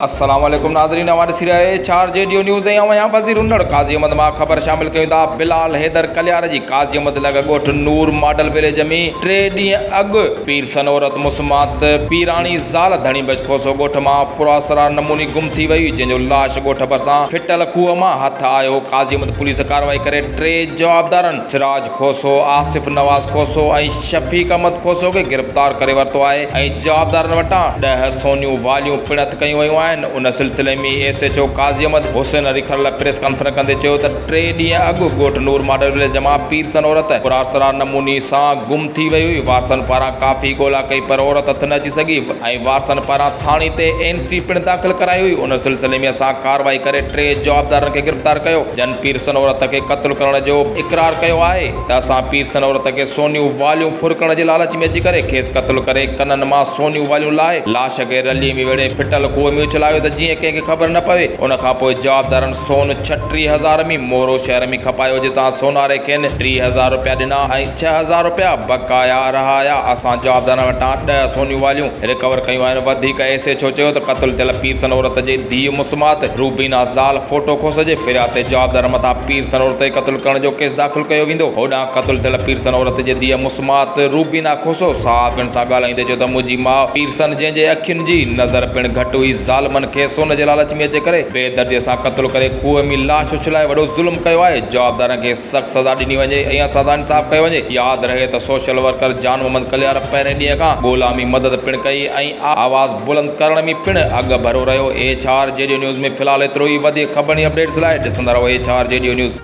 अस्सलाम वालेकुम नाज़रीन, हमारे सिराए 4 JDO न्यूज़ यहाँ वज़ीर उन्नड़ काज़ी अहमद मां ख़बर शामिल कयूं था। बिलाल हैदर कल्यार जी काज़ी अहमद लॻ ॻोठ नूर मॉडल विलेज में 3 ॾींहं अॻु पीर सनोरत मुस्मात पीराणी ज़ाल धणी बच खोसो ॻोठ मां पुरासरा नमूनी गुम थी वई, जंहिंजो लाश ॻोठ भरिसां फिटल खूह मां हथ आयो। काज़ी अहमद पुलिस कार्रवाई करे 3 जवाबदारनि सिराज खोसो, आसिफ नवाज़ खोसो ऐं शफ़ीक अहमद खोसो खे गिरफ़्तार करे वरितो आहे ऐं जवाबदारनि वटां 10 सोनियूं वालियूं पिणत कयूं वयूं। उन सिलसिले में SHO काज़ी अहमद हुसैन रिखल प्रेस कॉन्फ्रेंस कंदे चयो त 3 ॾींहं अॻु ॻोठ नूर मॉडल विलेज मां पीर सनोरत पुरासरा नमूनी सां गुम थी वई हुई। वारसनि पारां काफ़ी ॻोल्हा कई पर औरत हथ न अची सघी ऐं वारसनि पारां थाणे ते NC पिण दाख़िल कराई हुई। उन सिलसिले में असां कार्रवाई करे 3 जवाबदारनि खे गिरफ़्तार कयो। जन पीर सनोरत खे क़त्ल करण जो इक़रार कयो आहे त असां पीर सनोरत खे सोनियूं वालियूं फुरकण जे लालच में अची करे खेसि क़त्ल करे कननि मां सोनियूं वालियूं लाहे लाश खे रलीअ में वेड़े फिटल खूह में उछलायो त जीअं कंहिंखे ख़बर न पवे। उन खां पोइ जवाबदारनि सोन 36,000 में मोरो शहर में खपायो, जितां सोनारे खेनि 3,000 रुपया ॾिना ऐं 6,000 रुपया बकाया रहाया। असां जवाबदारनि वटां 10 सोनियूं वालियूं रिकवर कयूं आहिनि। वधीक SHO चयो त क़त्ल थियल पीर सनोरत जे धीउ मुस्मात रूबीना ज़ाल फोटो खोसजे। फिरियाद ते जवाबदार मथां पीर सनोरत खे क़त्ल करण जो केस दाख़िल कयो वेंदो। होॾां क़त्ल थियल पीर सनोरत जे धीउ मुस्मात रूबीना खोसो साफ़ सां ॻाल्हाईंदे चयो त मुंहिंजी माउ पीर सन जंहिंजे अखियुनि जी नज़र पिण घटि हुई, ज़ालमनि खे सोन जे लालच में अचे करे बेदर्दीअ सां क़त्ल करे खूह में लाश उछलाए वॾो ज़ुल्म कयो आहे। जवाबदारनि खे सख़्त सज़ा ॾिनी वञे ऐं सज़ा इंसाफ़ कयो वञे। यादि रहे त सोशल वर्कर जान मोहम्मद कल्यार पहिरें ॾींहं खां ॻोल्हा में मदद पिण कई ऐं आवाज़ बुलंद करण में पिण अॻु भरो रहियो। HR JDO न्यूज़ में फ़िलहाल एतिरो ई। वधीक ख़बरनि अपडेट्स लाइ ॾिसंदा रहो HR JDO न्यूज़।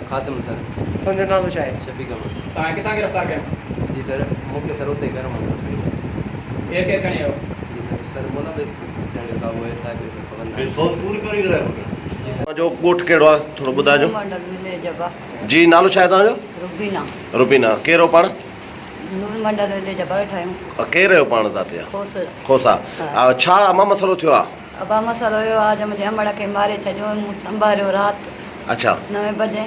खातिम सर तुंहिंजो नालो छा आहे? शफ़ीक अहमद। तव्हां किथां गिरफ़्तार कयो? जी सर, मूंखे सर उते घर मां केरु खणी आयो? जी सर मोला बि चंगे साहब हुए साहिब ख़बर न सो पूरी करे करायो जो ॻोठ कहिड़ो आहे थोरो ॿुधाइजो। मॉडल विलेज जगह जी नालो छा आहे तव्हांजो? रुबीना। रुबीना कहिड़ो पाण? नूर मंडल विलेज जगह वेठा आहियूं। केरु रहियो पाण ज़ाते? खोसा। छा अमा मसइलो थियो आहे? अबा मसालो हुयो आज मुंहिंजे अमड़ खे मारे छॾियो, मूं संभालियो राति। अच्छा। 9 बजे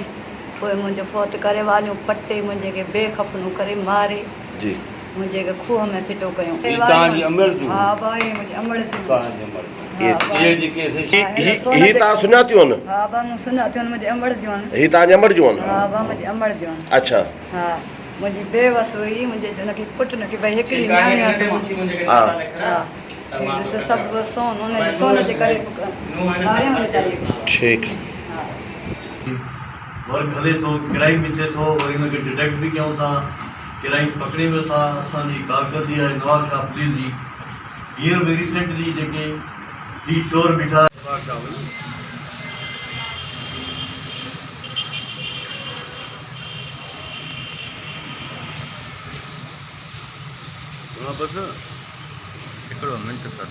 पोइ मुंहिंजो फोत करे वालियूं पटे मुंहिंजे खे बेखफ़नू करे मारे जी मुंहिंजे खे खूह में फिटो कयूं। तव्हांजी अमड़ जूं? हा भाई मुंहिंजे अमड़ जूं। तव्हांजी अमड़ जूं। ये जेके ही तव्हां सुञातियूं आहिनि? हा बा मूं सुञातियूं आहिनि, मुंहिंजे अमड़ जूं आहिनि। ही तव्हांजे अमड़ जूं आहिनि? हा बा मुंहिंजे अमड़ जूं आहिनि। अच्छा। हा मुंहिंजी बेवस हुई, मुंहिंजे हुनखे पुटु न की भई हिकिड़ी नियाणी हुअसि। हा सभु सोन उन सोन जे करे ठीकु। वर्क हले थो, क्राइम बि थिए थो, वरी हुनखे डिटेक्ट बि कयूं था, क्राइम पकड़े बि था। असांजी कारकर्दगी आहे नवाब शाह पुलिस जी। हींअर बि रिसेंटली जेके ही चोर बीठा बस हिकिड़ो मिंट सर।